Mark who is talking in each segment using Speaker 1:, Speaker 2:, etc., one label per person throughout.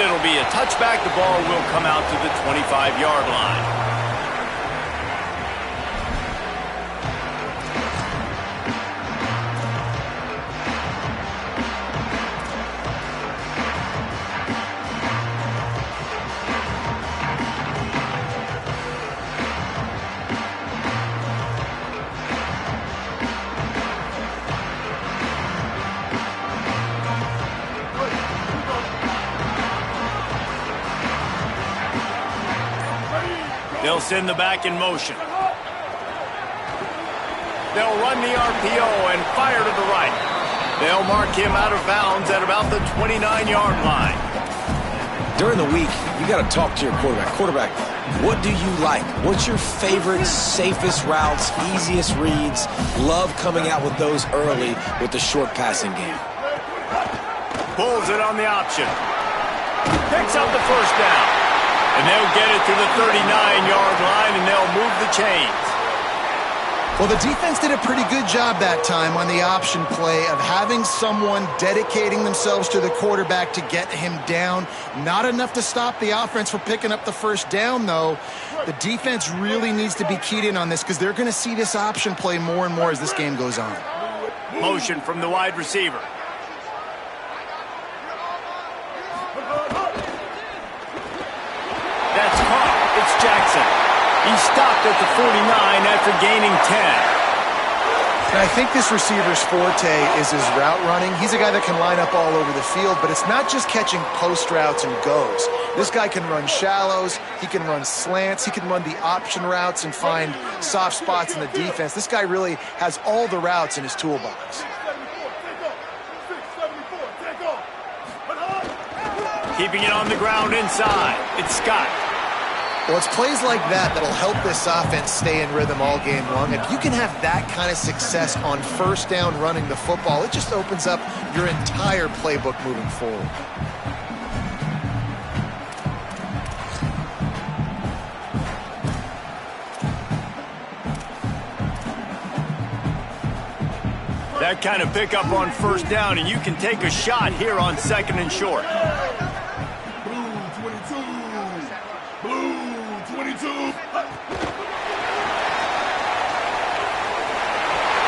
Speaker 1: it'll be a touchback. The ball will come out to the 25-yard line. They'll send the back in motion. They'll run the RPO and fire to the right. They'll mark him out of bounds at about the 29-yard line.
Speaker 2: During the week, you got to talk to your quarterback. Quarterback, what do you like? What's your favorite, safest routes, easiest reads? Love coming out with those early with the short passing game.
Speaker 1: Pulls it on the option. Picks up the first down. And they'll get it to the 39-yard line, and they'll move the chains.
Speaker 3: Well, the defense did a pretty good job that time on the option play of having someone dedicating themselves to the quarterback to get him down. Not enough to stop the offense from picking up the first down, though. The defense really needs to be keyed in on this because they're going to see this option play more and more as this game goes on.
Speaker 1: Motion from the wide receiver. That's caught. It's Jackson. He stopped at the 49 after gaining 10.
Speaker 3: And I think this receiver's forte is his route running. He's a guy that can line up all over the field, but it's not just catching post routes and goes. This guy can run shallows. He can run slants. He can run the option routes and find soft spots in the defense. This guy really has all the routes in his toolbox.
Speaker 1: Keeping it on the ground inside. It's Scott.
Speaker 3: Well, it's plays like that that'll help this offense stay in rhythm all game long. If you can have that kind of success on first down running the football, it just opens up your entire playbook moving forward.
Speaker 1: That kind of pickup on first down, and you can take a shot here on second and short.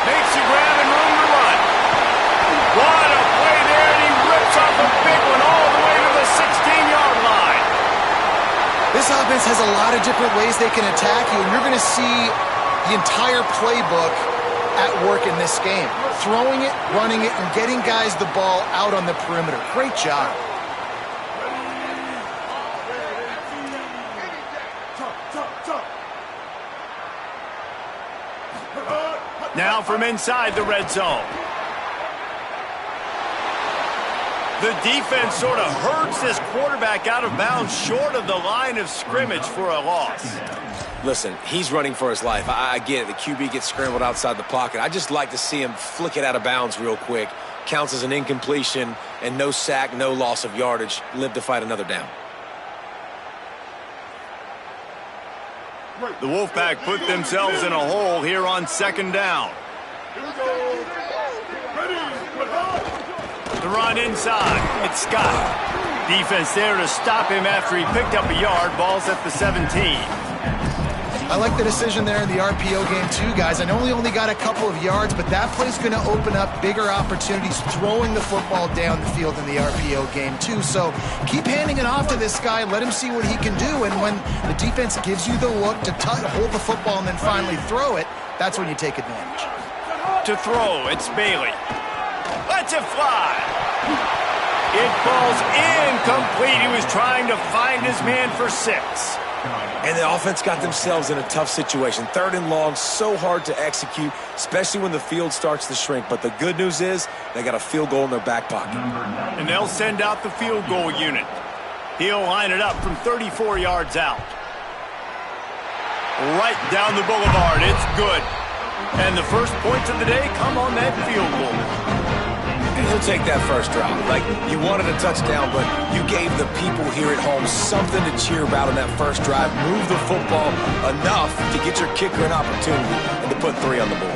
Speaker 1: Makes a grab and room to run. What a play there, and he rips off a big one all the way to the 16-yard line.
Speaker 3: This offense has a lot of different ways they can attack you, and you're going to see the entire playbook at work in this game. Throwing it, running it, and getting guys the ball out on the perimeter. Great job.
Speaker 1: Now from inside the red zone. The defense sort of hurts this quarterback out of bounds short of the line of scrimmage for a loss.
Speaker 2: Listen, he's running for his life. I get it. The QB gets scrambled outside the pocket. I just like to see him flick it out of bounds real quick. Counts as an incompletion, and no sack, no loss of yardage. Live to fight another down.
Speaker 1: The Wolfpack put themselves in a hole here on second down. The run inside. It's Scott. Defense there to stop him after he picked up a yard. Ball's at the 17.
Speaker 3: I like the decision there in the RPO game too, guys. I know he only got a couple of yards, but that play's going to open up bigger opportunities throwing the football down the field in the RPO game too. So keep handing it off to this guy. Let him see what he can do. And when the defense gives you the look to hold the football and then finally throw it, that's when you take advantage.
Speaker 1: To throw, it's Bailey. Lets it fly. It falls incomplete. He was trying to find his man for 6.
Speaker 2: And the offense got themselves in a tough situation. Third and long, so hard to execute, especially when the field starts to shrink. But the good news is they got a field goal in their back pocket.
Speaker 1: And they'll send out the field goal unit. He'll line it up from 34 yards out. Right down the boulevard. It's good. And the first points of the day come on that field goal.
Speaker 2: And he'll take that first drive. Like, you wanted a touchdown, but you gave the people here at home something to cheer about on that first drive. Move the football enough to get your kicker an opportunity and to put 3 on the board.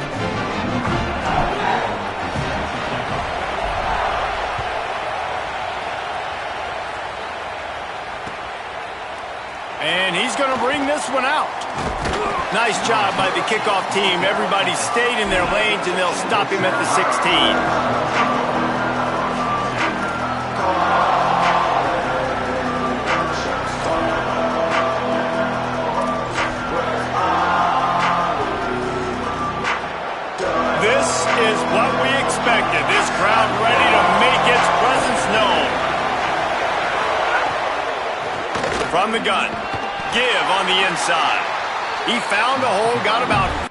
Speaker 1: And he's going to bring this one out. Nice job by the kickoff team. Everybody stayed in their lanes, and they'll stop him at the 16. Is what we expected. This crowd ready to make its presence known. From the gun, give on the inside. He found a hole, got about...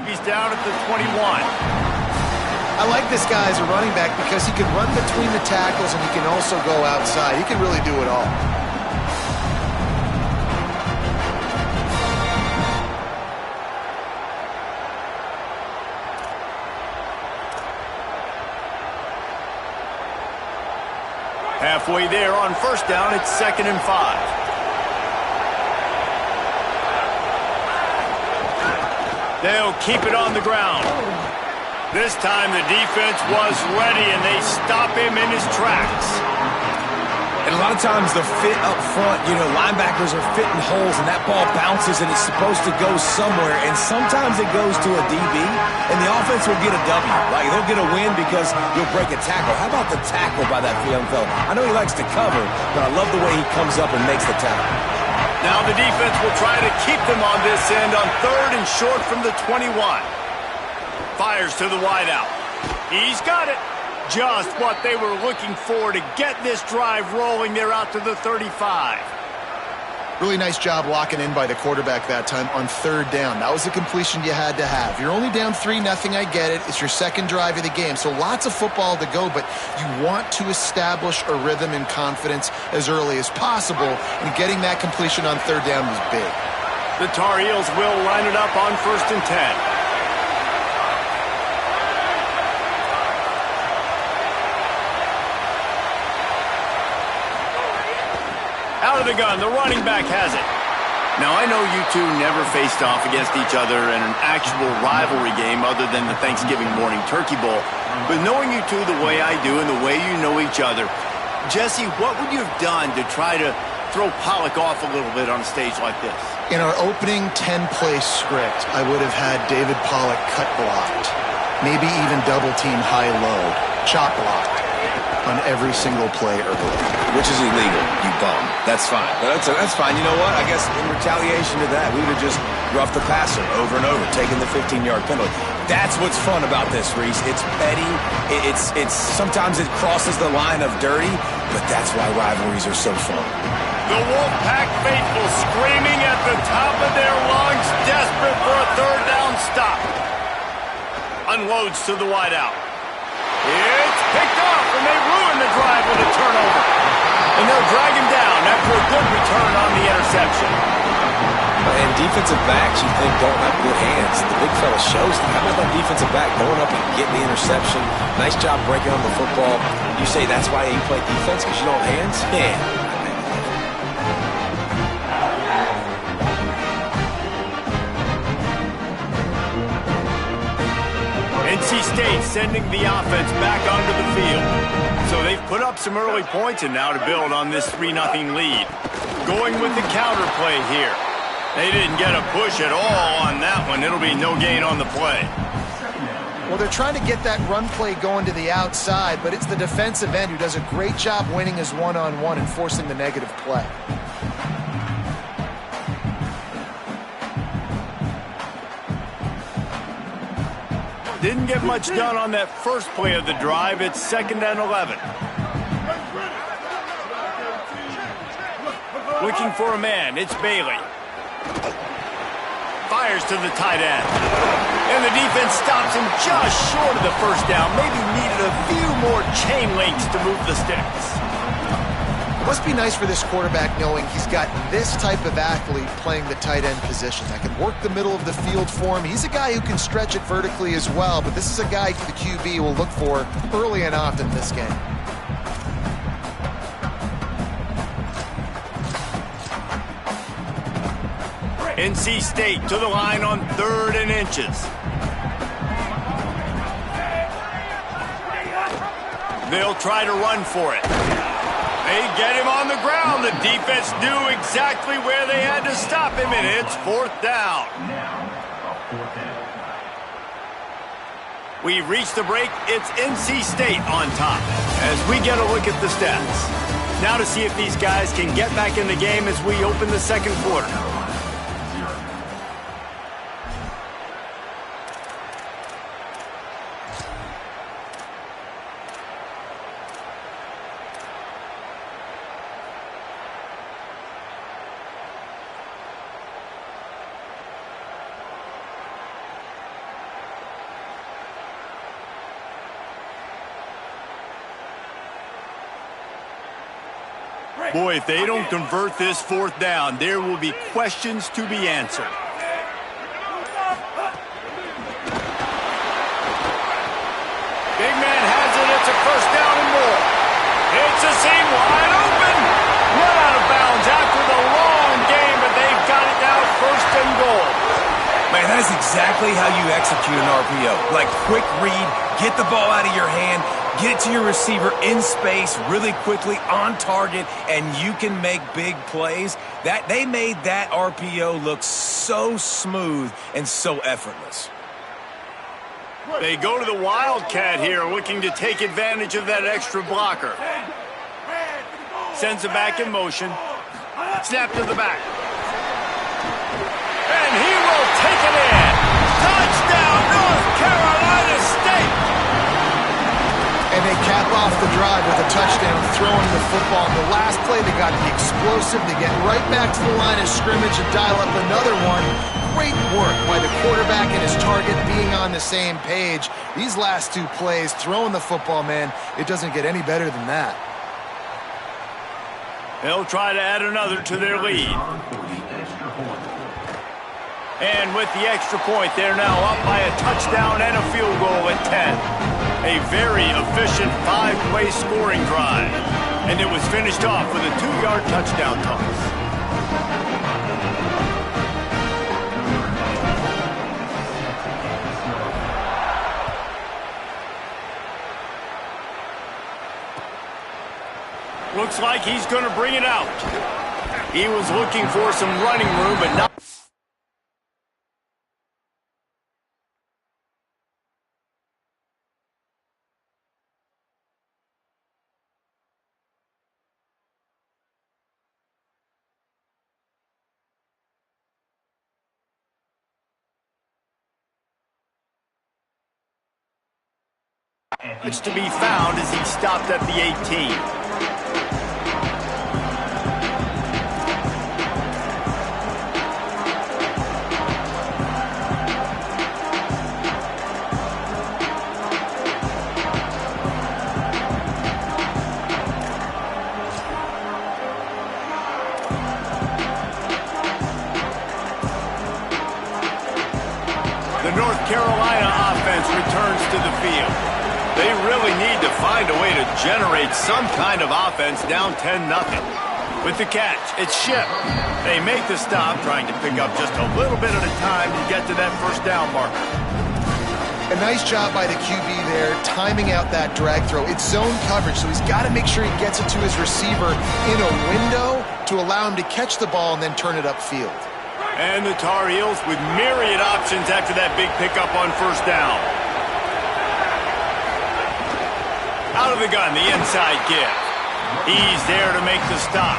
Speaker 1: He's down at the 21.
Speaker 3: I like this guy as a running back because he can run between the tackles and he can also go outside. He can really do it all.
Speaker 1: Halfway there on first down, it's 2nd and 5. They'll keep it on the ground. This time the defense was ready, and they stop him in his tracks.
Speaker 2: And a lot of times the fit up front, linebackers are fitting holes, and that ball bounces, and it's supposed to go somewhere, and sometimes it goes to a DB, and the offense will get a W. Like, they'll get a win because you'll break a tackle. How about the tackle by that young fella? I know he likes to cover, but I love the way he comes up and makes the tackle.
Speaker 1: Now the defense will try to keep them on this end on 3rd and short from the 21. Fires to the wideout. He's got it. Just what they were looking for to get this drive rolling. They're out to the 35.
Speaker 3: Really nice job locking in by the quarterback that time on 3rd down. That was the completion you had to have. You're only down 3-0, I get it. It's your 2nd drive of the game, so lots of football to go, but you want to establish a rhythm and confidence as early as possible, and getting that completion on 3rd down was big.
Speaker 1: The Tar Heels will line it up on 1st and 10. Out of the gun, the running back has it. Now, I know you two never faced off against each other in an actual rivalry game other than the Thanksgiving morning Turkey Bowl. But knowing you two the way I do and the way you know each other, Jesse, what would you have done to try to throw Pollock off a little bit on a stage like this?
Speaker 3: In our opening 10-play script, I would have had David Pollock cut blocked, maybe even double-team high-low, chop blocked on every single play early.
Speaker 2: Which is illegal, you bum. That's fine. But that's fine. You know what? I guess in retaliation to that, we would have just roughed the passer over and over, taking the 15-yard penalty. That's what's fun about this, Reese. It's petty. It's sometimes it crosses the line of dirty, but that's why rivalries are so fun.
Speaker 1: The Wolfpack faithful screaming at the top of their lungs, desperate for a 3rd down stop. Unloads to the wideout. It's picked off, and they ruin the drive with a turnover. And they'll drag him down after a good return on the interception.
Speaker 2: And defensive backs, you think, don't have good hands. The big fella shows it. How about that defensive back going up and getting the interception? Nice job breaking on the football. You say that's why you play defense, because you don't have hands? Yeah.
Speaker 1: NC State sending the offense back onto the field. So they've put up some early points and now to build on this 3-0 lead. Going with the counter play here. They didn't get a push at all on that one. It'll be no gain on the play.
Speaker 3: Well, they're trying to get that run play going to the outside, but it's the defensive end who does a great job winning his one-on-one and forcing the negative play.
Speaker 1: Didn't get much done on that first play of the drive. It's 2nd and 11. Looking for a man. It's Bailey. Fires to the tight end. And the defense stops him just short of the 1st down. Maybe needed a few more chain links to move the sticks.
Speaker 3: Must be nice for this quarterback knowing he's got this type of athlete playing the tight end position that can work the middle of the field for him. He's a guy who can stretch it vertically as well, but this is a guy the QB will look for early and often in this game.
Speaker 1: NC State to the line on 3rd and inches. They'll try to run for it. They get him on the ground. The defense knew exactly where they had to stop him, and it's 4th down. We've reached the break. It's NC State on top as we get a look at the stats. Now to see if these guys can get back in the game as we open the second quarter. Boy, if they don't convert this 4th down, there will be questions to be answered. Big man has it. It's a 1st down and more. It's a seam wide open. Run out of bounds after the long game, but they've got it now 1st and goal.
Speaker 2: Man, that is exactly how you execute an RPO. Like, quick read, get the ball out of your hand, get it to your receiver in space really quickly on target, and you can make big plays. They made that RPO look so smooth and so effortless.
Speaker 1: They go to the Wildcat here, looking to take advantage of that extra blocker. Sends it back in motion. Snap to the back. And he will take it in. Touchdown, North Carolina State.
Speaker 3: And they cap off the drive with a touchdown, throwing the football. In the last play, they got the explosive. They get right back to the line of scrimmage and dial up another one. Great work by the quarterback and his target being on the same page. These last 2 plays, throwing the football, man, it doesn't get any better than that.
Speaker 1: They'll try to add another to their lead. And with the extra point, they're now up by a touchdown and a field goal at 10. A very efficient 5-play scoring drive. And it was finished off with a 2-yard touchdown toss. Looks like he's going to bring it out. He was looking for some running room, but not. It's to be found as he stopped at the 18. The North Carolina offense returns to the field. They really need to find a way to generate some kind of offense down 10-0. With the catch, it's Ship. They make the stop, trying to pick up just a little bit at a time to get to that 1st down marker.
Speaker 3: A nice job by the QB there, timing out that drag throw. It's zone coverage, so he's got to make sure he gets it to his receiver in a window to allow him to catch the ball and then turn it upfield.
Speaker 1: And the Tar Heels with myriad options after that big pickup on 1st down. Out of the gun, the inside give. He's there to make the stop.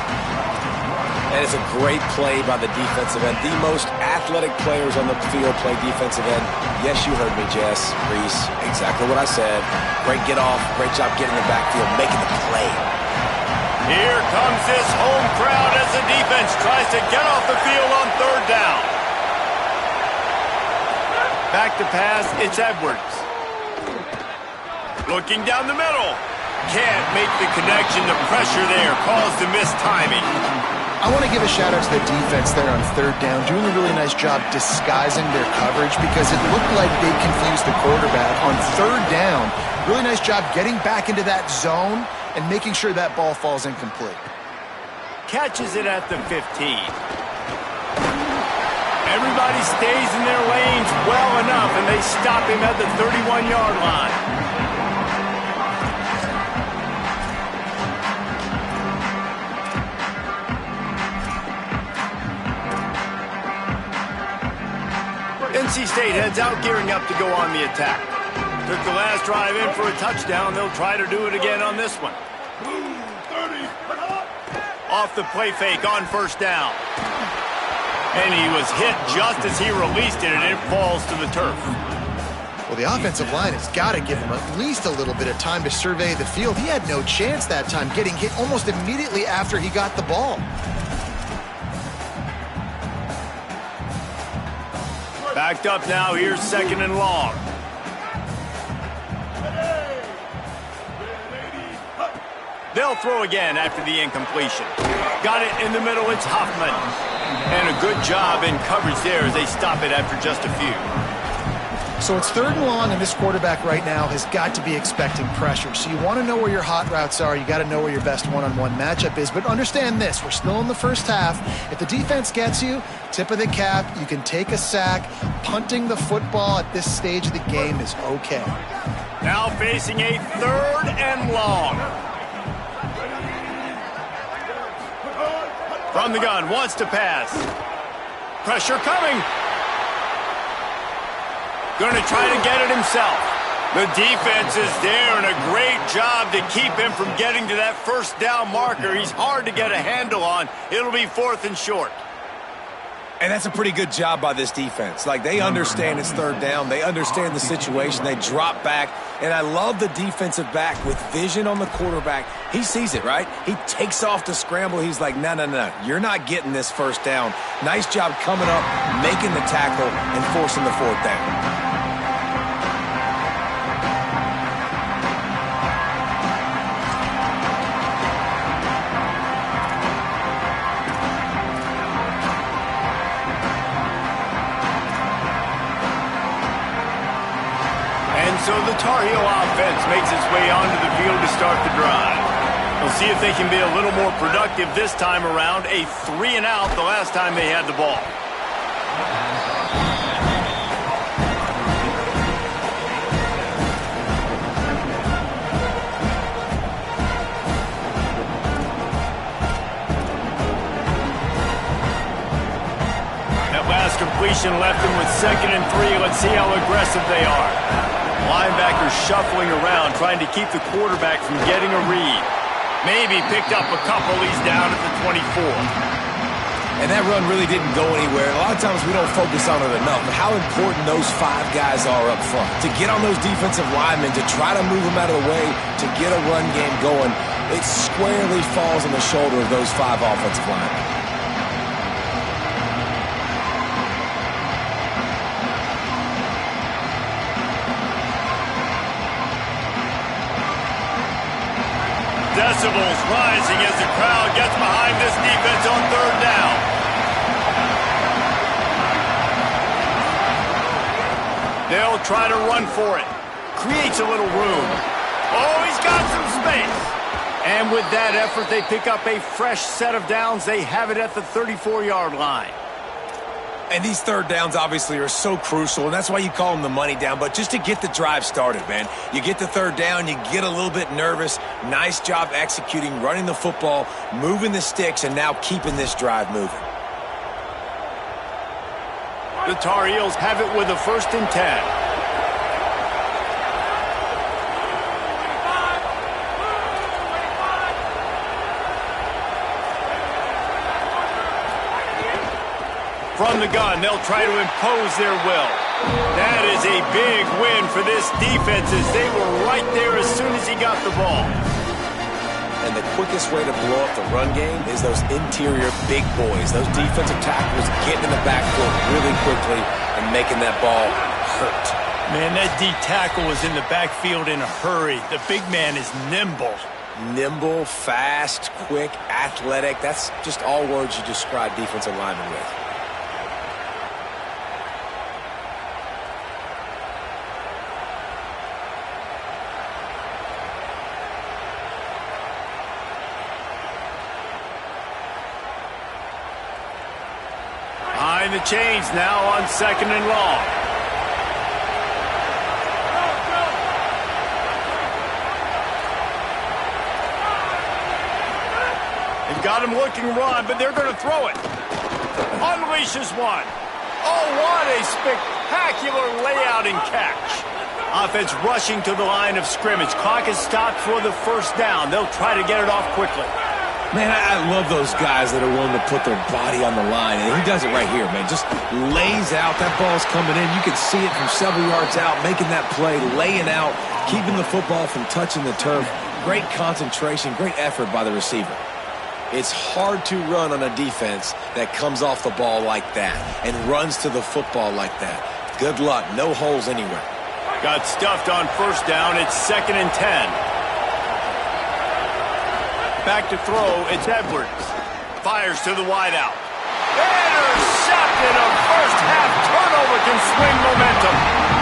Speaker 2: That is a great play by the defensive end. The most athletic players on the field play defensive end. Yes, you heard me, Jess, Reese. Exactly what I said. Great get off. Great job getting the backfield, making the play.
Speaker 1: Here comes this home crowd as the defense tries to get off the field on 3rd down. Back to pass, it's Edwards. Looking down the middle. can't make the connection. The pressure there caused the missed timing.
Speaker 3: I want to give a shout out to the defense there on third down, doing a really nice job disguising their coverage because it looked like they confused the quarterback on third down. Really nice job getting back into that zone and making sure that ball falls incomplete.
Speaker 1: Catches it at the 15. Everybody stays in their lanes well enough, and they stop him at the 31-yard line. NC State heads out, gearing up to go on the attack. Took the last drive in for a touchdown. They'll try to do it again on this one. Off the play fake on first down. And he was hit just as he released it, and it falls to the turf.
Speaker 3: Well, the offensive line has got to give him at least a little bit of time to survey the field. He had no chance that time, getting hit almost immediately after he got the ball.
Speaker 1: Backed up now, here's second and long. They'll throw again after the incompletion. Got it in the middle, it's Huffman. And a good job in coverage there as they stop it after just a few.
Speaker 3: So it's third and long, and this quarterback right now has got to be expecting pressure. So you want to know where your hot routes are. You got to know where your best one-on-one matchup is. But understand this, we're still in the first half. If the defense gets you, tip of the cap, you can take a sack. Punting the football at this stage of the game is okay.
Speaker 1: Now facing a third and long. From the gun, wants to pass. Pressure coming. Going to try to get it himself. The defense is there, and a great job to keep him from getting to that first down marker. He's hard to get a handle on. It'll be fourth and short.
Speaker 2: And that's a pretty good job by this defense. Like, they understand it's third down. They understand the situation. They drop back. And I love the defensive back with vision on the quarterback. He sees it, right? He takes off to scramble. He's like, no, no, no. You're not getting this first down. Nice job coming up, making the tackle, and forcing the fourth down.
Speaker 1: So the Tar Heel offense makes its way onto the field to start the drive. We'll see if they can be a little more productive this time around. A 3-and-out the last time they had the ball. That last completion left them with 2nd and 3. Let's see how aggressive they are. Linebackers shuffling around, trying to keep the quarterback from getting a read. Maybe picked up a couple. He's down at the 24.
Speaker 2: And that run really didn't go anywhere. A lot of times we don't focus on it enough, but how important those 5 guys are up front. To get on those defensive linemen, to try to move them out of the way, to get a run game going, it squarely falls on the shoulder of those 5 offensive linemen.
Speaker 1: Decibels rising as the crowd gets behind this defense on third down. They'll try to run for it. Creates a little room. Oh, he's got some space. And with that effort, they pick up a fresh set of downs. They have it at the 34-yard line.
Speaker 2: And these third downs obviously are so crucial, and that's why you call them the money down. But just to get the drive started, man, you get the third down, you get a little bit nervous. Nice job executing, running the football, moving the sticks, and now keeping this drive moving.
Speaker 1: The Tar Heels have it with a 1st and 10. From the gun, they'll try to impose their will. That is a big win for this defense as they were right there as soon as he got the ball.
Speaker 2: And the quickest way to blow up the run game is those interior big boys, those defensive tackles getting in the backfield really quickly and making that ball hurt.
Speaker 1: Man, that D tackle was in the backfield in a hurry. The big man is nimble.
Speaker 2: Nimble, fast, quick, athletic. That's just all words you describe defensive linemen with.
Speaker 1: Behind the chains now on 2nd and long. They've got him looking run, but they're going to throw it. Unleashes one. Oh, what a spectacular layout and catch. Offense rushing to the line of scrimmage. Clock is stopped for the first down. They'll try to get it off quickly.
Speaker 2: Man, I love those guys that are willing to put their body on the line, and he does it right here, man. Just lays out. That ball's coming in. You can see it from several yards out, making that play, laying out, keeping the football from touching the turf. Great concentration, great effort by the receiver. It's hard to run on a defense that comes off the ball like that and runs to the football like that. Good luck. No holes anywhere.
Speaker 1: Got stuffed on first down. It's 2nd and 10. Back to throw, it's Edwards. Fires to the wideout. Intercepted. A first-half turnover can swing momentum.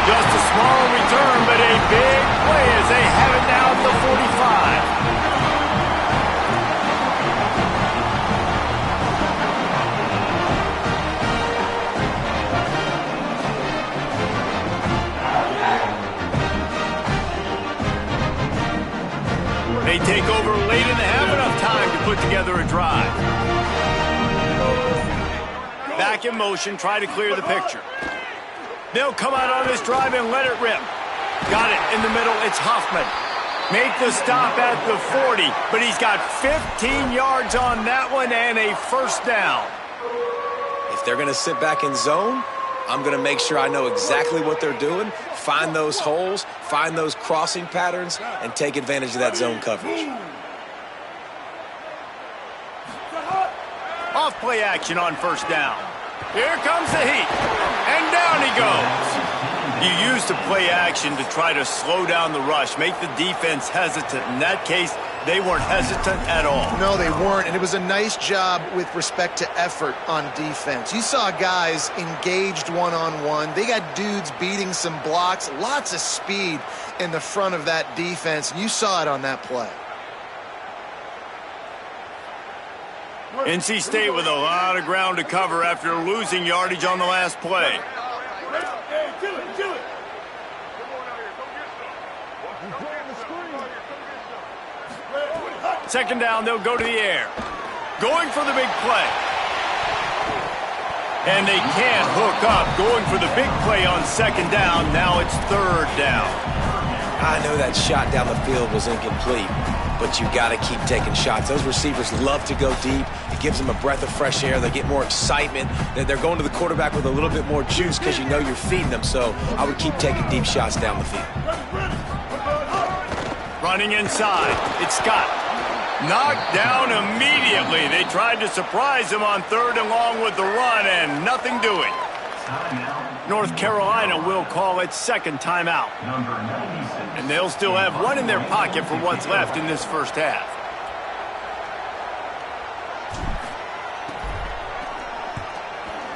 Speaker 1: Just a small return, but a big play as they have it now at the 45. They take over late and have enough time to put together a drive. Back in motion, try to clear the picture. They'll come out on this drive and let it rip. Got it in the middle, it's Hoffman. Make the stop at the 40, but he's got 15 yards on that one and a first down.
Speaker 2: If they're going to sit back in zone, I'm going to make sure I know exactly what they're doing, find those holes, find those crossing patterns, and take advantage of that zone coverage.
Speaker 1: Off-play action on first down. Here comes the heat, and down he goes. You use the play action to try to slow down the rush, make the defense hesitant. In that case, they weren't hesitant at all.
Speaker 3: No, they weren't, and it was a nice job with respect to effort on defense. You saw guys engaged one-on-one. They got dudes beating some blocks, lots of speed in the front of that defense, and you saw it on that play.
Speaker 1: NC State with a lot of ground to cover after losing yardage on the last play. Second down, they'll go to the air. Going for the big play. And they can't hook up. Going for the big play on second down. Now it's third down.
Speaker 2: I know that shot down the field was incomplete, but you got to keep taking shots. Those receivers love to go deep. It gives them a breath of fresh air. They get more excitement. They're going to the quarterback with a little bit more juice because you know you're feeding them. So I would keep taking deep shots down the field.
Speaker 1: Running inside. It's Scott. Knocked down immediately. They tried to surprise him on third and long with the run, and nothing doing. North Carolina will call its second timeout. And they'll still have one in their pocket for what's left in this first half.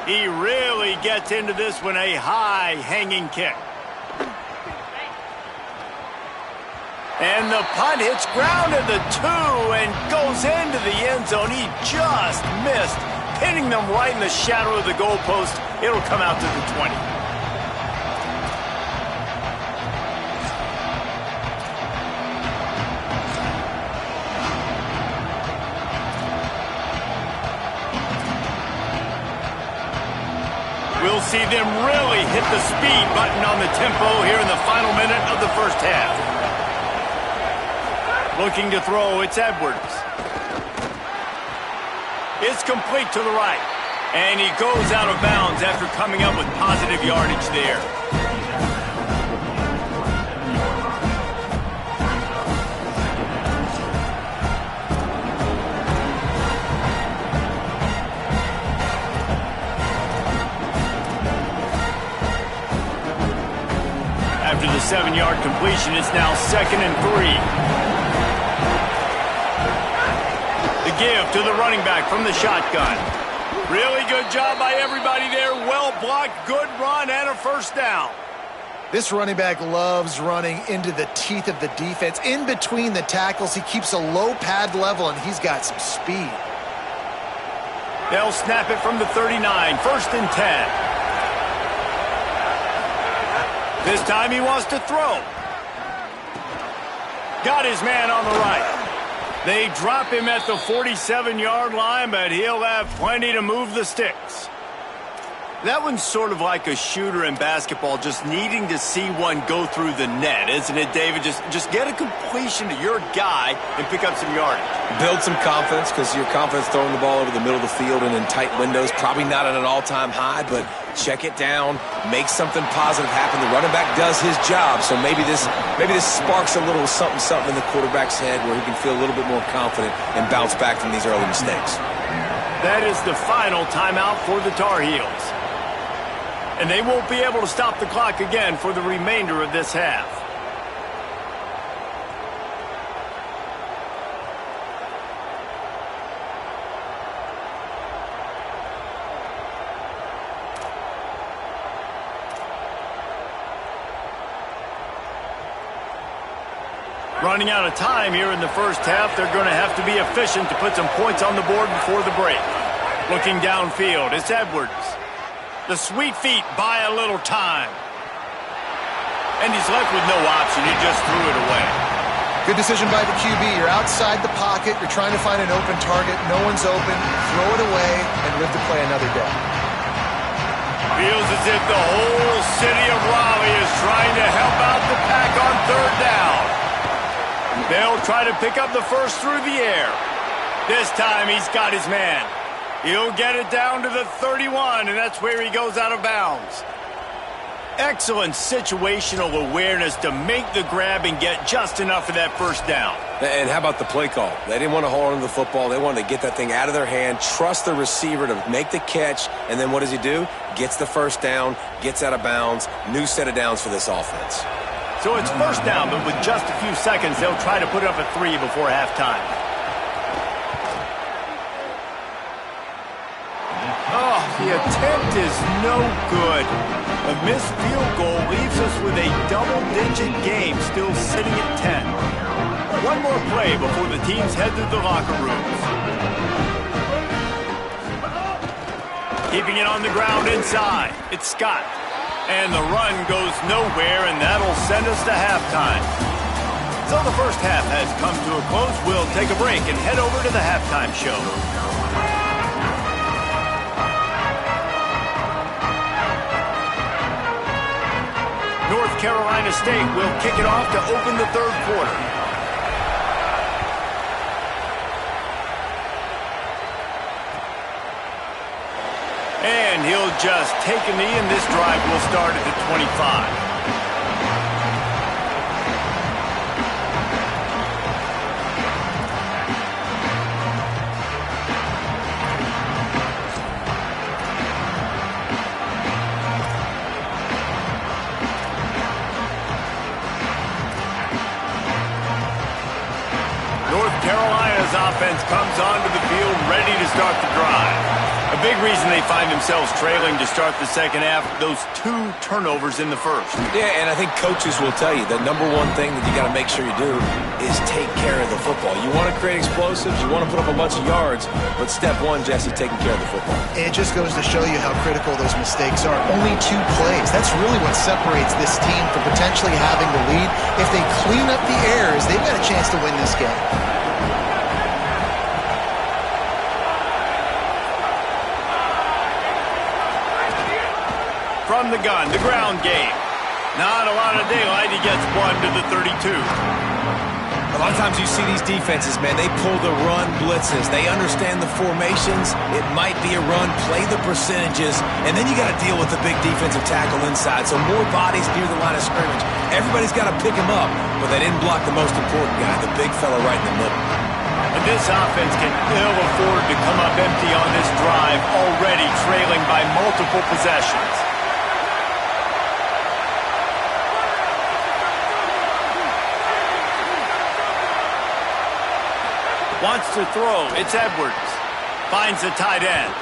Speaker 1: He really gets into this one, a high hanging kick. And the punt hits ground at the 2 and goes into the end zone. He just missed, pinning them right in the shadow of the goalpost. It'll come out to the 20. We'll see them really hit the speed button on the tempo here in the final minute of the first half. Looking to throw, it's Edwards. It's complete to the right. And he goes out of bounds after coming up with positive yardage there. 47-yard completion. It's now 2nd and 3. The give to the running back from the shotgun. Really good job by everybody there. Well blocked, good run, and a first down.
Speaker 3: This running back loves running into the teeth of the defense. In between the tackles, he keeps a low pad level, and he's got some speed.
Speaker 1: They'll snap it from the 39, 1st and 10. This time he wants to throw. Got his man on the right. They drop him at the 47-yard line, but he'll have plenty to move the sticks. That one's sort of like a shooter in basketball, just needing to see one go through the net, isn't it, David? Just get a completion to your guy and pick up some yardage.
Speaker 2: Build some confidence, because your confidence throwing the ball over the middle of the field and in tight windows, probably not at an all-time high, but check it down, make something positive happen. The running back does his job, so maybe this sparks a little something in the quarterback's head where he can feel a little bit more confident and bounce back from these early mistakes.
Speaker 1: That is the final timeout for the Tar Heels. And they won't be able to stop the clock again for the remainder of this half. Running out of time here in the first half, they're going to have to be efficient to put some points on the board before the break. Looking downfield, it's Edwards. The sweet feet buy a little time. And he's left with no option. He just threw it away.
Speaker 3: Good decision by the QB. You're outside the pocket. You're trying to find an open target. No one's open. Throw it away and live to play another day.
Speaker 1: Feels as if the whole city of Raleigh is trying to help out the Pack on 3rd down. They'll try to pick up the first through the air. This time he's got his man. He'll get it down to the 31, and that's where he goes out of bounds. Excellent situational awareness to make the grab and get just enough of that first down.
Speaker 2: And how about the play call? They didn't want to hold on to the football. They wanted to get that thing out of their hand, trust the receiver to make the catch, and then what does he do? Gets the first down, gets out of bounds, new set of downs for this offense.
Speaker 1: So it's first down, but with just a few seconds, they'll try to put up a 3 before halftime. Oh, the attempt is no good. A missed field goal leaves us with a double-digit game still sitting at 10. One more play before the teams head to the locker rooms. Keeping it on the ground inside. It's Scott. And the run goes nowhere, and that'll send us to halftime. So the first half has come to a close. We'll take a break and head over to the halftime show. North Carolina State will kick it off to open the 3rd quarter. And he'll just take a knee, and this drive will start at the 25. Carolina's offense comes onto the field ready to start the drive. A big reason they find themselves trailing to start the second half, those 2 turnovers in the first.
Speaker 2: Yeah, and I think coaches will tell you the number one thing that you got to make sure you do is take care of the football. You want to create explosives, you want to put up a bunch of yards, but step one, Jesse, taking care of the football.
Speaker 3: It just goes to show you how critical those mistakes are. Only 2 plays. That's really what separates this team from potentially having the lead. If they clean up the errors, they've got a chance to win this game.
Speaker 1: From the gun, the ground game. Not a lot of daylight. He gets 1 to the 32.
Speaker 2: A lot of times you see these defenses, man, they pull the run blitzes. They understand the formations. It might be a run, play the percentages, and then you got to deal with the big defensive tackle inside. So more bodies near the line of scrimmage. Everybody's got to pick him up, but they didn't block the most important guy, the big fella right in the middle.
Speaker 1: And this offense can ill afford to come up empty on this drive, already trailing by multiple possessions. Wants to throw. It's Edwards. Finds the tight end.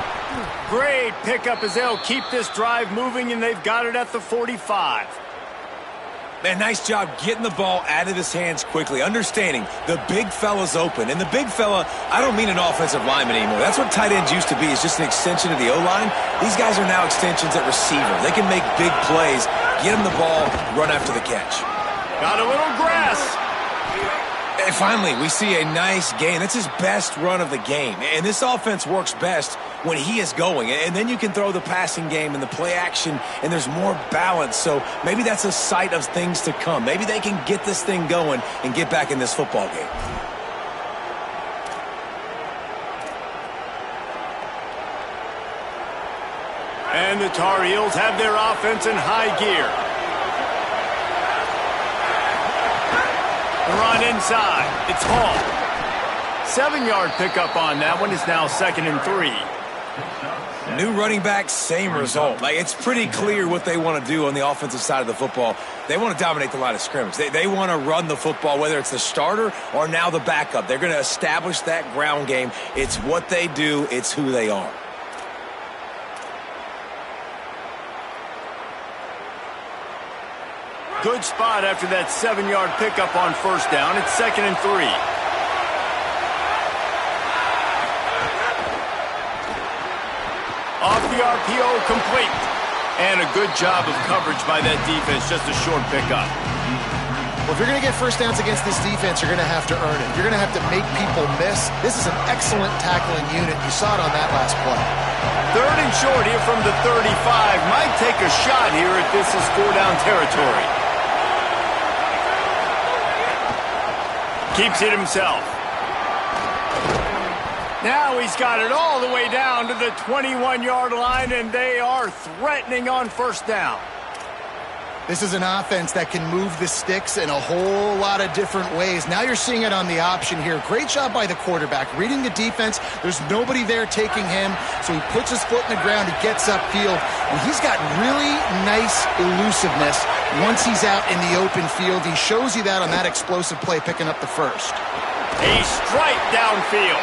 Speaker 1: Great pickup as they'll keep this drive moving, and they've got it at the 45.
Speaker 2: Man, nice job getting the ball out of his hands quickly, understanding the big fella's open. And the big fella, I don't mean an offensive lineman anymore. That's what tight ends used to be. It's just an extension of the O-line. These guys are now extensions at receiver. They can make big plays, get him the ball, run after the catch.
Speaker 1: Got a little grass.
Speaker 2: And finally, we see a nice gain. That's his best run of the game. And this offense works best when he is going. And then you can throw the passing game and the play action, and there's more balance. So maybe that's a sight of things to come. Maybe they can get this thing going and get back in this football game.
Speaker 1: And the Tar Heels have their offense in high gear. Run inside. It's Hall. 7-yard pickup on that one. Is now 2nd and 3.
Speaker 2: New running back, same result. Like, it's pretty clear what they want to do on the offensive side of the football. They want to dominate the line of scrimmage. They want to run the football, whether it's the starter or now the backup. They're going to establish that ground game. It's what they do. It's who they are.
Speaker 1: Good spot after that 7-yard pickup on first down. It's 2nd and 3. Off the RPO, complete. And a good job of coverage by that defense. Just a short pickup.
Speaker 3: Well, if you're going to get first downs against this defense, you're going to have to earn it. You're going to have to make people miss. This is an excellent tackling unit. You saw it on that last play.
Speaker 1: 3rd and short here from the 35. Might take a shot here if this is 4-down territory. Keeps it himself. Now he's got it all the way down to the 21-yard line, and they are threatening on first down.
Speaker 3: This is an offense that can move the sticks in a whole lot of different ways. Now you're seeing it on the option here. Great job by the quarterback. Reading the defense, there's nobody there taking him, so he puts his foot in the ground, he gets upfield, and he's got really nice elusiveness once he's out in the open field. He shows you that on that explosive play, picking up the first.
Speaker 1: A strike downfield.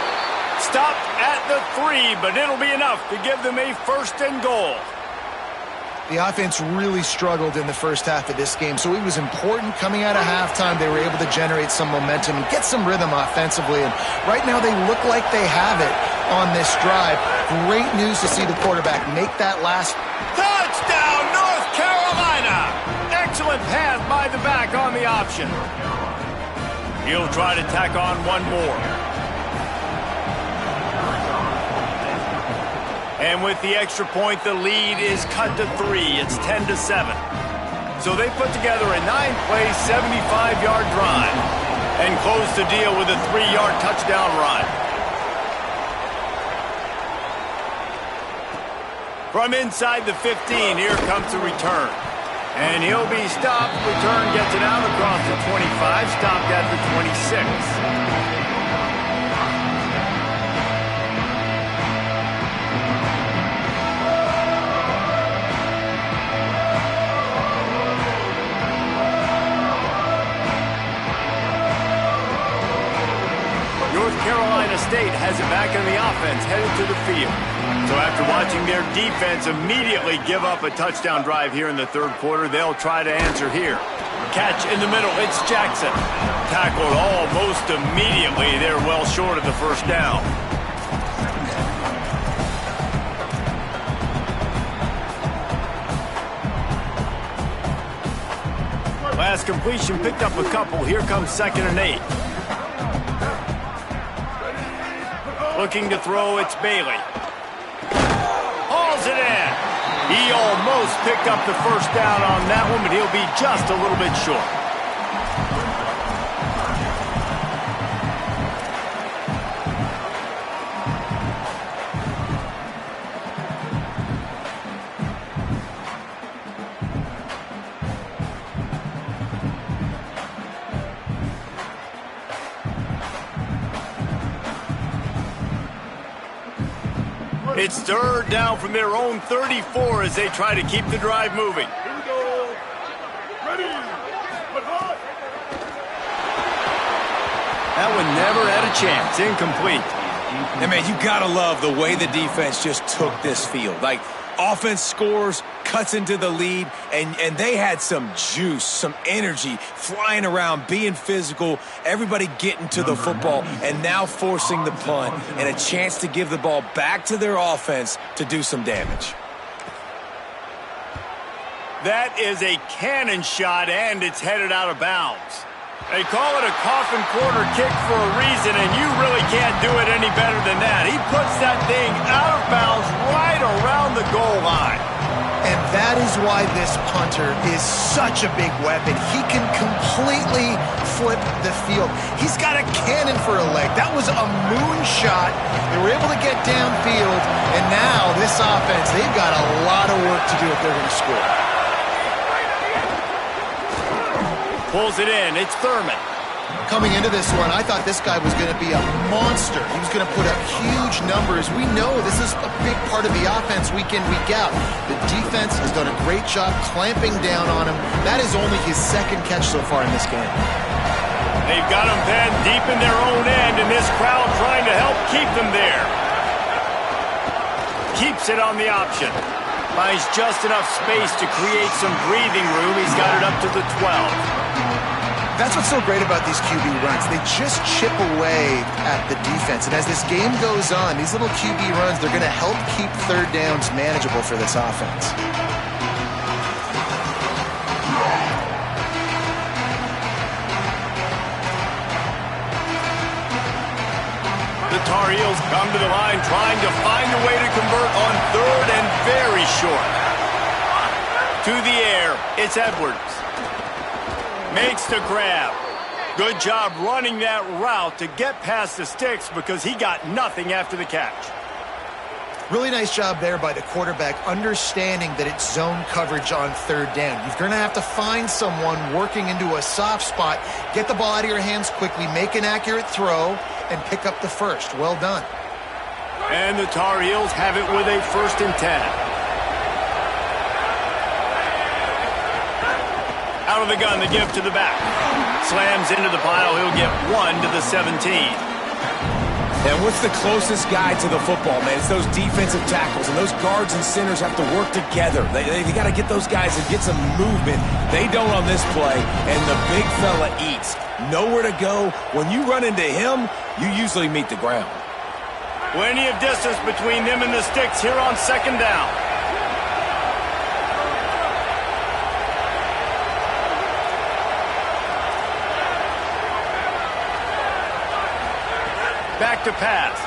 Speaker 1: Stopped at the 3, but it'll be enough to give them a 1st and goal.
Speaker 3: The offense really struggled in the first half of this game, so it was important coming out of halftime. They were able to generate some momentum and get some rhythm offensively, and right now they look like they have it on this drive. Great news to see the quarterback make that last
Speaker 1: touchdown, North Carolina! Excellent pass by the back on the option. He'll try to tack on one more. And with the extra point, the lead is cut to 3. It's 10-7. So they put together a 9-play, 75-yard drive and close the deal with a 3-yard touchdown run. From inside the 15, here comes the return. And he'll be stopped. Return gets it out across the 25, stopped at the 26. North Carolina State has it back in the offense, headed to the field. So after watching their defense immediately give up a touchdown drive here in the 3rd quarter, they'll try to answer here. Catch in the middle, it's Jackson. Tackled almost immediately. They're well short of the 1st down. Last completion picked up a couple. Here comes 2nd and 8. Looking to throw, it's Bailey. Hauls it in. He almost picked up the 1st down on that one, but he'll be just a little bit short. It's 3rd down from their own 34 as they try to keep the drive moving.
Speaker 4: Here we go. Ready.
Speaker 1: That one never had a chance. Incomplete.
Speaker 2: And, man, you got to love the way the defense just took this field. Like, offense scores, cuts into the lead, and they had some juice, some energy, flying around, being physical, everybody getting to the football, and now forcing the punt and a chance to give the ball back to their offense to do some damage.
Speaker 1: That is a cannon shot, and it's headed out of bounds. They call it a coffin corner kick for a reason, and you really can't do it any better than that. He puts that thing out of bounds right around the goal line.
Speaker 3: And that is why this punter is such a big weapon. He can completely flip the field. He's got a cannon for a leg. That was a moonshot. They were able to get downfield, and now this offense, they've got a lot of work to do if they're going to score.
Speaker 1: Pulls it in. It's Thurman.
Speaker 3: Coming into this one, I thought this guy was going to be a monster. He was going to put up huge numbers. We know this is a big part of the offense week in, week out. The defense has done a great job clamping down on him. That is only his second catch so far in this game.
Speaker 1: They've got him pinned deep in their own end, and this crowd trying to help keep them there. Keeps it on the option. Finds just enough space to create some breathing room. He's got it up to the 12.
Speaker 3: That's what's so great about these QB runs. They just chip away at the defense. And as this game goes on, these little QB runs, they're going to help keep third downs manageable for this offense.
Speaker 1: The Tar Heels come to the line trying to find a way to convert on third and very short. To the air, it's Edwards. Makes the grab. Good job running that route to get past the sticks because he got nothing after the catch.
Speaker 3: Really nice job there by the quarterback, understanding that it's zone coverage on third down. You're going to have to find someone working into a soft spot, get the ball out of your hands quickly, make an accurate throw, and pick up the first. Well done.
Speaker 1: And the Tar Heels have it with a 1st and 10. Out of the gun, the give to the back. Slams into the pile. He'll get 1 to the 17.
Speaker 2: And what's the closest guy to the football, man? It's those defensive tackles, and those guards and centers have to work together. They got to get those guys and get some movement. They don't on this play, and the big fella eats. Nowhere to go. When you run into him, you usually meet the ground.
Speaker 1: Plenty of distance between them and the sticks here on 2nd down. Back to pass.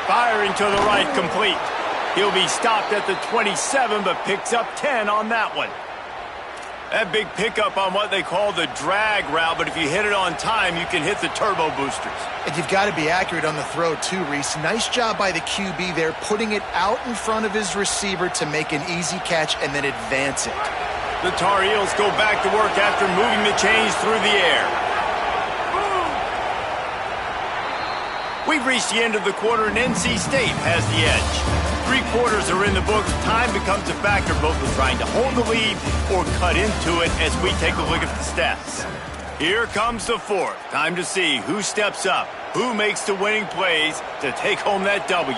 Speaker 1: Firing to the right, complete. He'll be stopped at the 27, but picks up 10 on that one. That big pickup on what they call the drag route, but if you hit it on time, you can hit the turbo boosters.
Speaker 3: And you've got to be accurate on the throw too, Reese. Nice job by the QB there, putting it out in front of his receiver to make an easy catch and then advance it.
Speaker 1: The Tar Heels go back to work after moving the chains through the air. We've reached the end of the quarter, and NC State has the edge. 3 quarters are in the books. Time becomes a factor, both in trying to hold the lead or cut into it as we take a look at the stats. Here comes the 4th. Time to see who steps up, who makes the winning plays to take home that W.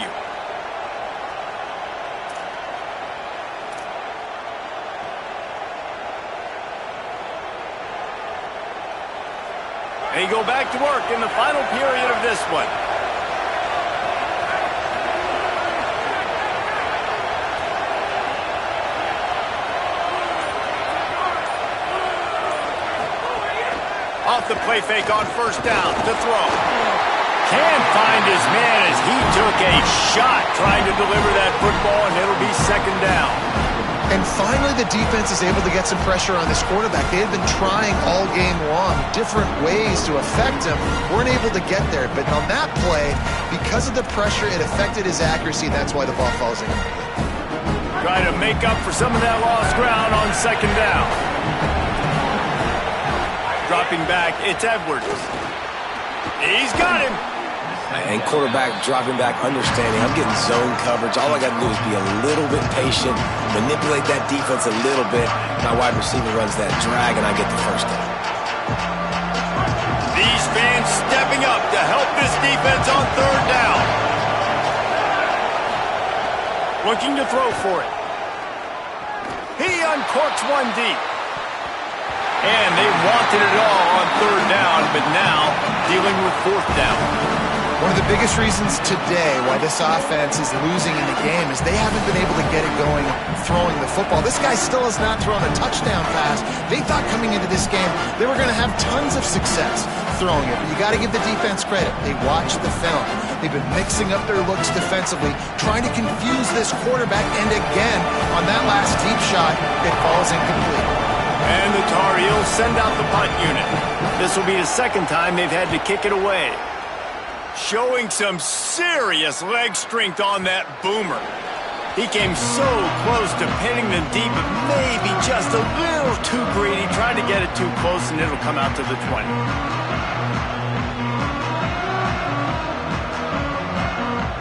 Speaker 1: They go back to work in the final period of this one. Off the play fake on 1st down to throw. Can't find his man as he took a shot trying to deliver that football, and it'll be 2nd down.
Speaker 3: And finally, the defense is able to get some pressure on this quarterback. They had been trying all game long different ways to affect him. Weren't able to get there. But on that play, because of the pressure, it affected his accuracy. That's why the ball falls in.
Speaker 1: Try to make up for some of that lost ground on 2nd down. Dropping back, it's Edwards. He's got him.
Speaker 2: And quarterback dropping back, understanding I'm getting zone coverage. All I got to do is be a little bit patient, manipulate that defense a little bit. My wide receiver runs that drag, and I get the 1st down.
Speaker 1: The stepping up to help this defense on third down. Looking to throw for it. He uncorks one deep. And they wanted it all on third down, but now dealing with fourth down.
Speaker 3: One of the biggest reasons today why this offense is losing in the game is they haven't been able to get it going throwing the football. This guy still has not thrown a touchdown pass. They thought coming into this game they were going to have tons of success throwing it. But you got to give the defense credit. They watched the film. They've been mixing up their looks defensively, trying to confuse this quarterback. And again, on that last deep shot, it falls incomplete.
Speaker 1: And the Tar Heels send out the punt unit. This will be the second time they've had to kick it away. Showing some serious leg strength on that boomer. He came so close to pinning them deep, but maybe just a little too greedy. Tried to get it too close, and it'll come out to the 20.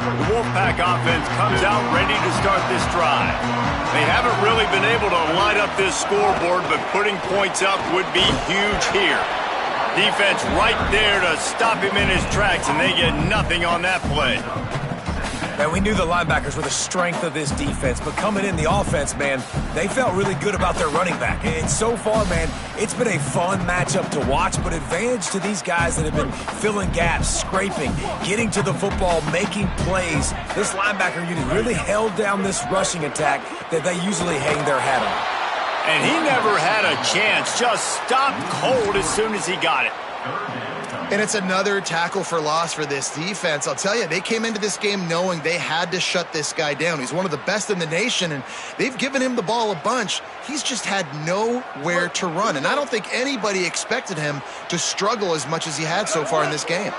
Speaker 1: The Wolfpack offense comes out ready to start this drive. They haven't really been able to light up this scoreboard, but putting points up would be huge here. Defense right there to stop him in his tracks, and they get nothing on that play.
Speaker 2: Man, we knew the linebackers were the strength of this defense, but coming in the offense, man, they felt really good about their running back. And so far, man, it's been a fun matchup to watch, but advantage to these guys that have been filling gaps, scraping, getting to the football, making plays. This linebacker unit really held down this rushing attack that they usually hang their hat on.
Speaker 1: And he never had a chance, just stopped cold as soon as he got it.
Speaker 3: And it's another tackle for loss for this defense. I'll tell you, they came into this game knowing they had to shut this guy down. He's one of the best in the nation, and they've given him the ball a bunch. He's just had nowhere to run, and I don't think anybody expected him to struggle as much as he had so far in this game.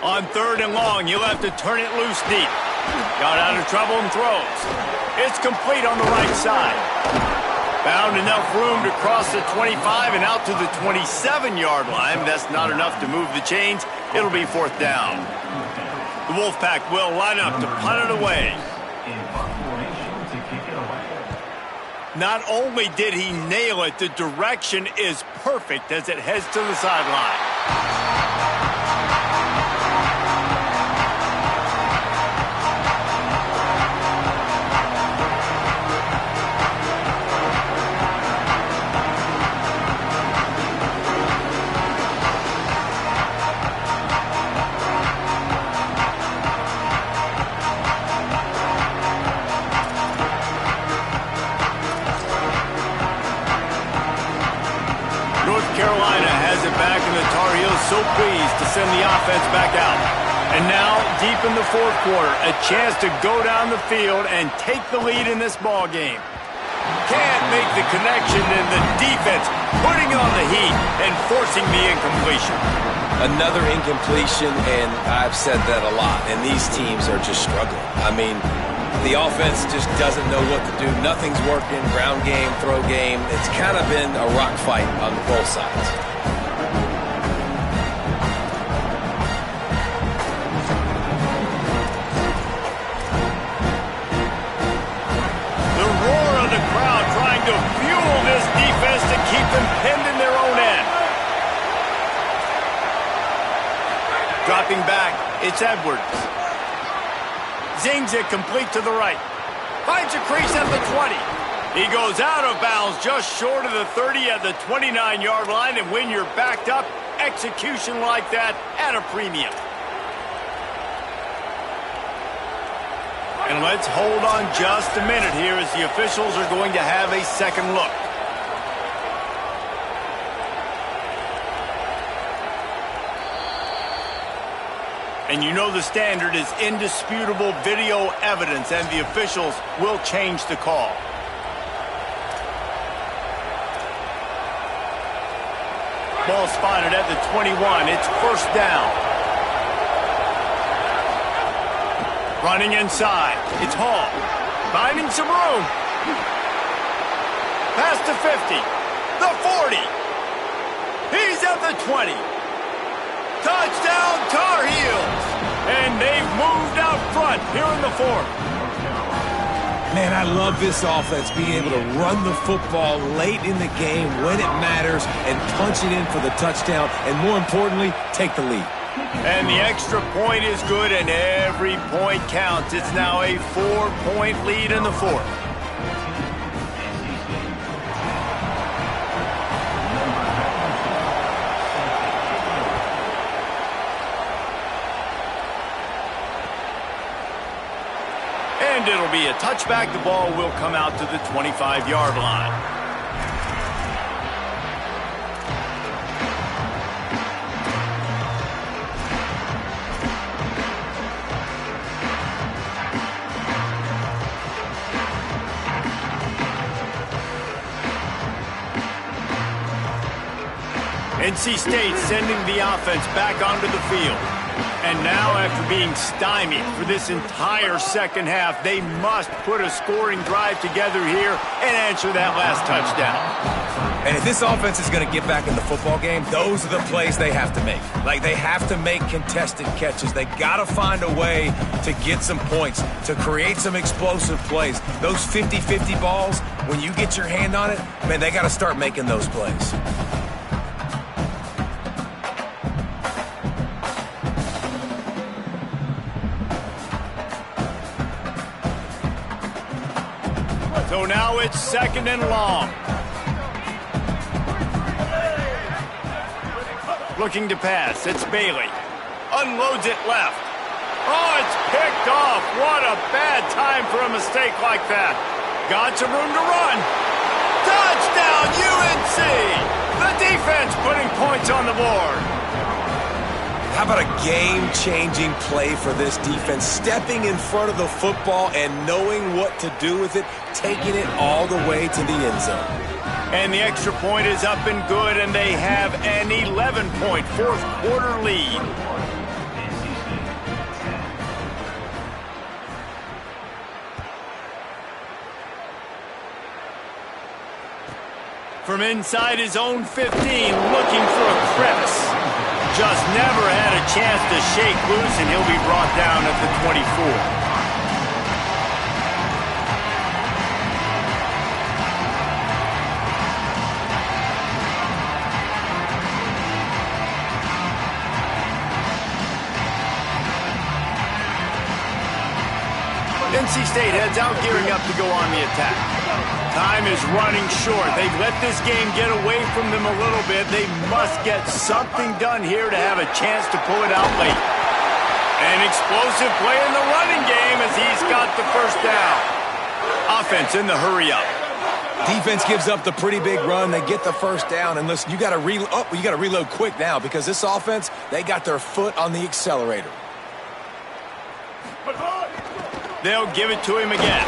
Speaker 1: On third and long, you'll have to turn it loose deep. Got out of trouble and throws. It's complete on the right side. Found enough room to cross the 25 and out to the 27-yard line. That's not enough to move the chains. It'll be fourth down. The Wolfpack will line up to punt it away. Not only did he nail it, the direction is perfect as it heads to the sideline. So pleased to send the offense back out. And now, deep in the fourth quarter, a chance to go down the field and take the lead in this ball game. Can't make the connection, and the defense putting on the heat and forcing the incompletion.
Speaker 2: Another incompletion, and I've said that a lot, and these teams are just struggling. I mean, the offense just doesn't know what to do. Nothing's working. Ground game, throw game. It's kind of been a rock fight on both sides.
Speaker 1: Dropping back, it's Edwards. Zings it complete to the right. Finds a crease at the 20. He goes out of bounds just short of the 30 at the 29-yard line, and when you're backed up, execution like that at a premium. And let's hold on just a minute here as the officials are going to have a second look. And you know the standard is indisputable video evidence, and the officials will change the call. Ball spotted at the 21. It's first down. Running inside. It's Hall. Finding some room. Past the 50. The 40. He's at the 20. Touchdown, Tar Heels! And they've moved out front here in the fourth.
Speaker 2: Man, I love this offense being able to run the football late in the game when it matters and punch it in for the touchdown, and more importantly, take the lead.
Speaker 1: And the extra point is good, and every point counts. It's now a 4-point lead in the fourth. And it'll be a touchback. The ball will come out to the 25-yard line. NC State sending the offense back onto the field. And now, after being stymied for this entire second half, they must put a scoring drive together here and answer that last touchdown.
Speaker 2: And if this offense is going to get back in the football game, those are the plays they have to make. Like, they have to make contested catches. They got to find a way to get some points, to create some explosive plays. Those 50-50 balls, when you get your hand on it, man, they got to start making those plays.
Speaker 1: So now it's second and long. Looking to pass. It's Bailey. Unloads it left. Oh, it's picked off. What a bad time for a mistake like that. Got some room to run. Touchdown, UNC! The defense putting points on the board.
Speaker 2: How about a game-changing play for this defense? Stepping in front of the football and knowing what to do with it, taking it all the way to the end zone.
Speaker 1: And the extra point is up and good, and they have an 11-point fourth-quarter lead. From inside his own 15, looking for a crevice. Just never had a chance to shake loose, and he'll be brought down at the 24. NC State heads out, gearing up to go on the attack. Time is running short. They've let this game get away from them a little bit. They must get something done here to have a chance to pull it out late. An explosive play in the running game as he's got the first down. Offense in the hurry up.
Speaker 2: Defense gives up the pretty big run. They get the first down. And listen, you got to reload quick now because this offense, they got their foot on the accelerator.
Speaker 1: They'll give it to him again.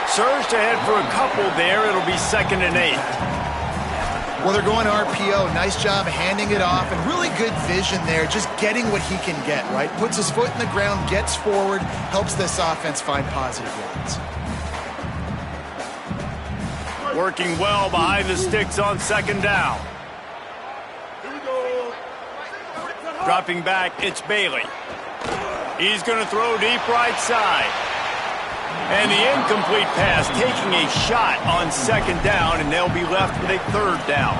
Speaker 1: Surged ahead for a couple there. It'll be 2nd and 8.
Speaker 3: Well, they're going RPO. Nice job handing it off, and really good vision there, just getting what he can get, right? Puts his foot in the ground, gets forward, helps this offense find positive yards.
Speaker 1: Working well behind the sticks on 2nd down. Dropping back, it's Bailey. He's going to throw deep right side. And the incomplete pass taking a shot on 2nd down, and they'll be left with a 3rd down.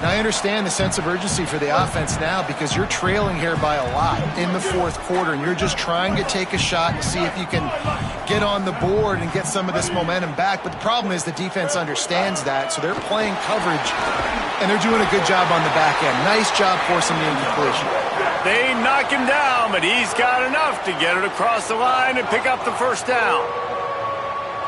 Speaker 3: Now, I understand the sense of urgency for the offense now because you're trailing here by a lot in the 4th quarter, and you're just trying to take a shot and see if you can get on the board and get some of this momentum back. But the problem is the defense understands that, so they're playing coverage, and they're doing a good job on the back end. Nice job forcing the incompletion.
Speaker 1: They knock him down, but he's got enough to get it across the line and pick up the 1st down.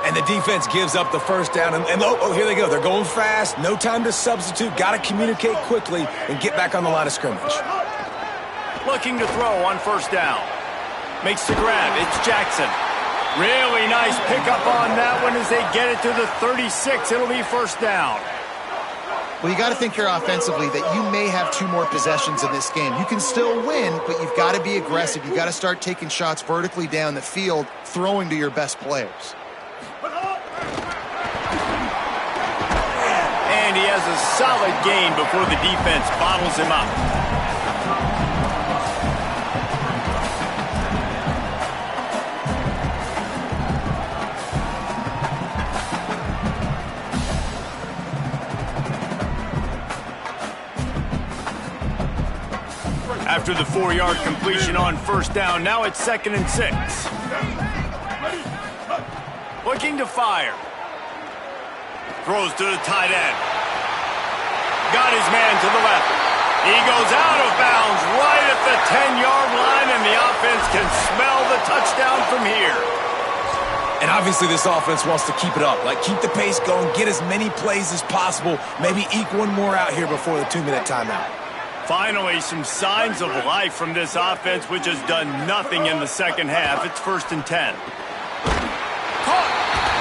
Speaker 2: And the defense gives up the 1st down. And here they go. They're going fast. No time to substitute. Got to communicate quickly and get back on the line of scrimmage.
Speaker 1: Looking to throw on 1st down. Makes the grab. It's Jackson. Really nice pickup on that one as they get it to the 36. It'll be 1st down.
Speaker 3: Well, you got to think here offensively that you may have 2 more possessions in this game. You can still win, but you've got to be aggressive. You've got to start taking shots vertically down the field, throwing to your best players.
Speaker 1: And he has a solid gain before the defense bottles him up. After the 4-yard completion on first down, now it's 2nd and 6. Looking to fire. Throws to the tight end. Got his man to the left. He goes out of bounds right at the 10-yard line, and the offense can smell the touchdown from here.
Speaker 2: And obviously this offense wants to keep it up. Like, keep the pace going, get as many plays as possible, maybe eke one more out here before the 2-minute timeout.
Speaker 1: Finally, some signs of life from this offense, which has done nothing in the second half. It's 1st and 10. Caught,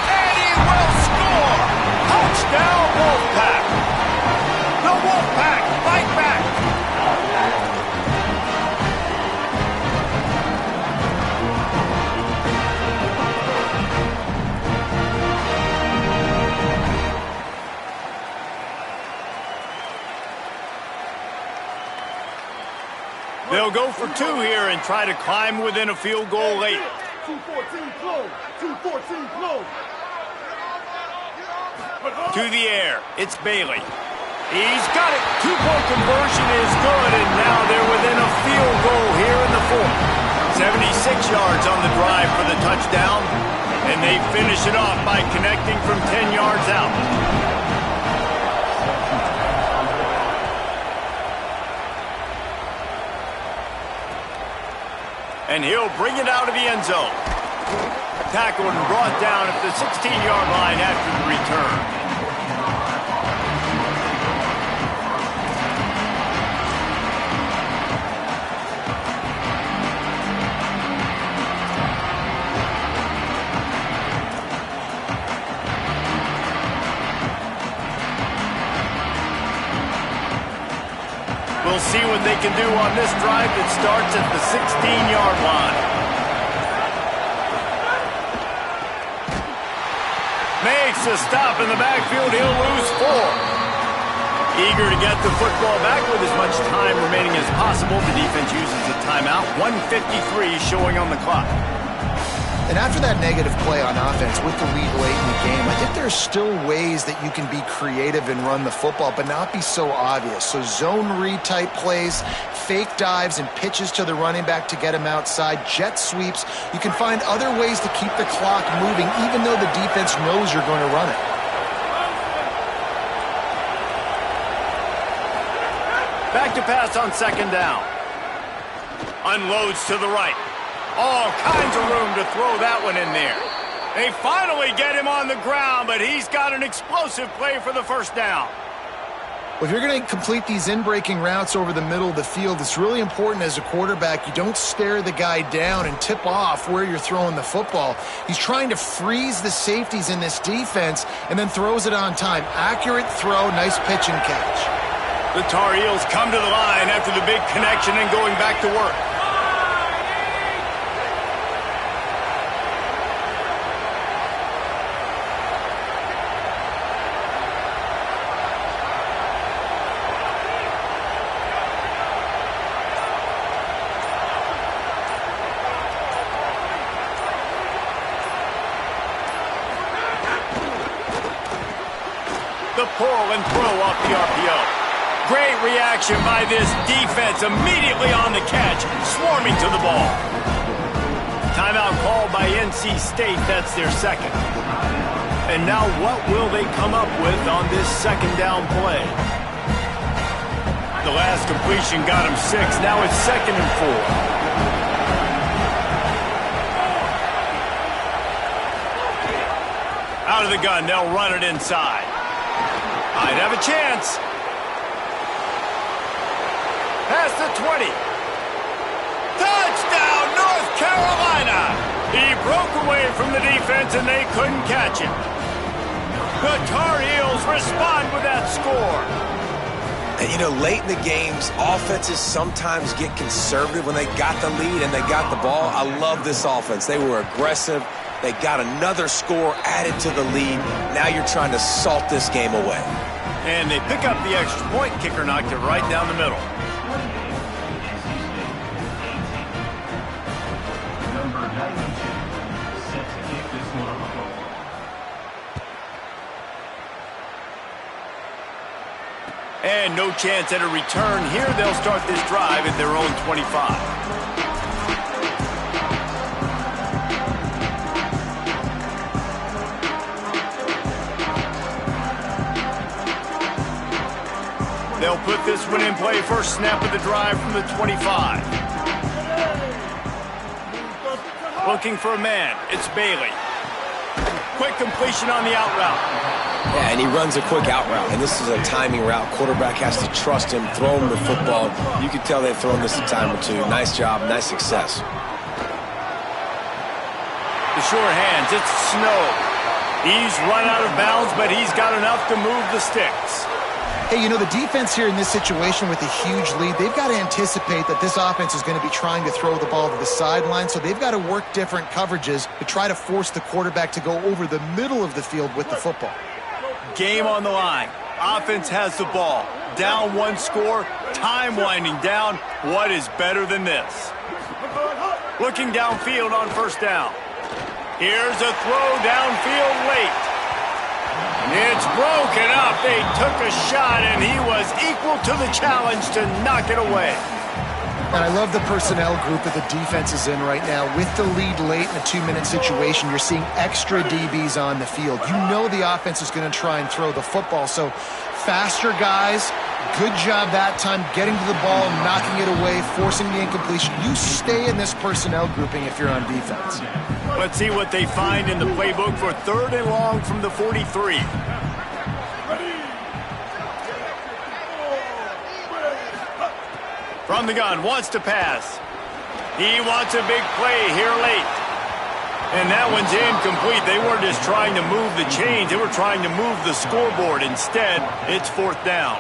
Speaker 1: and he will score! Touchdown, Wolfpack! The Wolfpack fight back! They'll go for 2 here and try to climb within a field goal late.
Speaker 4: 2-14 close. 2-14 close.
Speaker 1: To the air, it's Bailey. He's got it. 2-point conversion is good, and now they're within a field goal here in the 4th. 76 yards on the drive for the touchdown, and they finish it off by connecting from 10 yards out. And he'll bring it out of the end zone. Tackled and brought down at the 16-yard line after the return. We'll see what they can do on this drive that starts at the 16-yard line. Makes a stop in the backfield. He'll lose 4. Eager to get the football back with as much time remaining as possible. The defense uses a timeout. 1:53 showing on the clock.
Speaker 3: And after that negative play on offense with the lead late in the game, I think there's still ways that you can be creative and run the football, but not be so obvious. So zone read type plays, fake dives and pitches to the running back to get him outside, jet sweeps. You can find other ways to keep the clock moving, even though the defense knows you're going to run it.
Speaker 1: Back to pass on 2nd down. Unloads to the right. All kinds of room to throw that one in there. They finally get him on the ground, but he's got an explosive play for the 1st down.
Speaker 3: Well, if you're going to complete these in-breaking routes over the middle of the field, it's really important as a quarterback you don't stare the guy down and tip off where you're throwing the football. He's trying to freeze the safeties in this defense and then throws it on time. Accurate throw, nice pitch and catch.
Speaker 1: The Tar Heels come to the line after the big connection and going back to work. The pull and throw off the RPO. Great reaction by this defense, immediately on the catch, swarming to the ball. Timeout called by NC State, that's their 2nd. And now what will they come up with on this 2nd down play? The last completion got him 6, now it's 2nd and 4. Out of the gun, they'll run it inside. Might have a chance. Past the 20. Touchdown, North Carolina! He broke away from the defense and they couldn't catch him. The Tar Heels respond with that score.
Speaker 2: And, you know, late in the games, offenses sometimes get conservative when they got the lead and they got the ball. I love this offense. They were aggressive. They got another score added to the lead. Now you're trying to salt this game away.
Speaker 1: And they pick up the extra point. Kicker knocked it right down the middle. And no chance at a return here. They'll start this drive at their own 25. They'll put this one in play. First snap of the drive from the 25. Looking for a man. It's Bailey. Quick completion on the out route.
Speaker 2: Yeah, and he runs a quick out route, and this is a timing route. Quarterback has to trust him, throw him the football. You can tell they've thrown this a time or two. Nice job, nice success.
Speaker 1: The short hands, it's Snow. He's run out of bounds, but he's got enough to move the sticks.
Speaker 3: Hey, you know, the defense here in this situation with a huge lead, they've got to anticipate that this offense is going to be trying to throw the ball to the sideline, so they've got to work different coverages to try to force the quarterback to go over the middle of the field with the football.
Speaker 1: Game on the line. Offense has the ball. Down one score. Time winding down. What is better than this? Looking downfield on first down. Here's a throw downfield late. It's broken up. They took a shot, and he was equal to the challenge to knock it away.
Speaker 3: And I love the personnel group that the defense is in right now. With the lead late in a 2-minute situation, you're seeing extra DBs on the field. You know the offense is going to try and throw the football. So faster guys, good job that time getting to the ball, knocking it away, forcing the incompletion. You stay in this personnel grouping if you're on defense.
Speaker 1: Let's see what they find in the playbook for 3rd and long from the 43. From the gun, wants to pass. He wants a big play here late. And that one's incomplete. They weren't just trying to move the chains. They were trying to move the scoreboard. Instead, it's 4th down.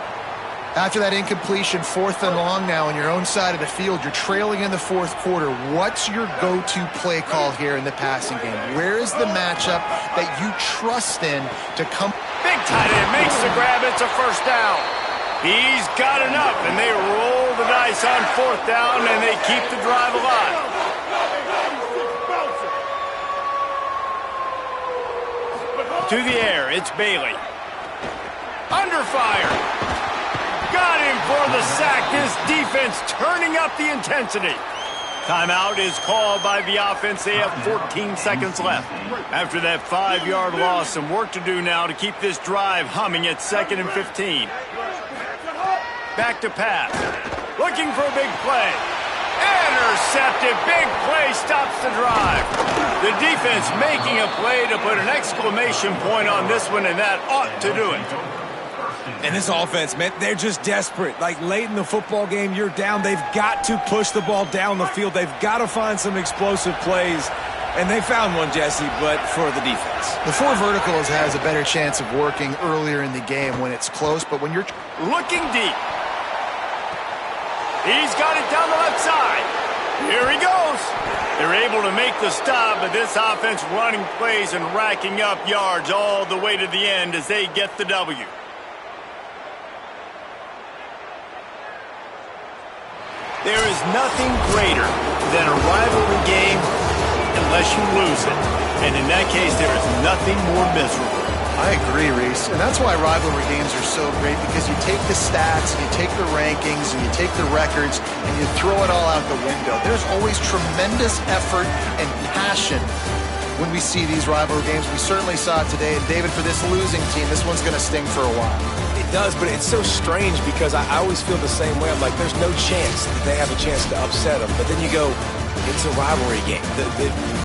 Speaker 3: After that incompletion, 4th and long now on your own side of the field, you're trailing in the 4th quarter. What's your go-to play call here in the passing game? Where is the matchup that you trust in to come?
Speaker 1: Big tight end makes the grab. It's a first down. He's got enough, and they roll the dice on 4th down, and they keep the drive alive. To the air, it's Bailey. Under fire. Got him for the sack. This defense turning up the intensity. Timeout is called by the offense. They have 14 seconds left. After that 5-yard loss, some work to do now to keep this drive humming at 2nd and 15. Back to pass. Looking for a big play. Intercepted. Big play stops the drive. The defense making a play to put an exclamation point on this one, and that ought to do it.
Speaker 2: And this offense, man, they're just desperate. Like, late in the football game, you're down. They've got to push the ball down the field. They've got to find some explosive plays. And they found one, Jesse, but for the defense.
Speaker 3: The 4 verticals has a better chance of working earlier in the game when it's close, but when you're
Speaker 1: looking deep. He's got it down the left side. Here he goes. They're able to make the stop, but this offense running plays and racking up yards all the way to the end as they get the W. There is nothing greater than a rivalry game unless you lose it. And in that case, there is nothing more miserable.
Speaker 3: I agree, Reese. And that's why rivalry games are so great, because you take the stats, you take the rankings, and you take the records, and you throw it all out the window. There's always tremendous effort and passion when we see these rivalry games. We certainly saw it today. And David, for this losing team, this one's going to sting for a while.
Speaker 2: It does, but it's so strange because I always feel the same way. I'm like, there's no chance that they have a chance to upset them. But then you go, it's a rivalry game.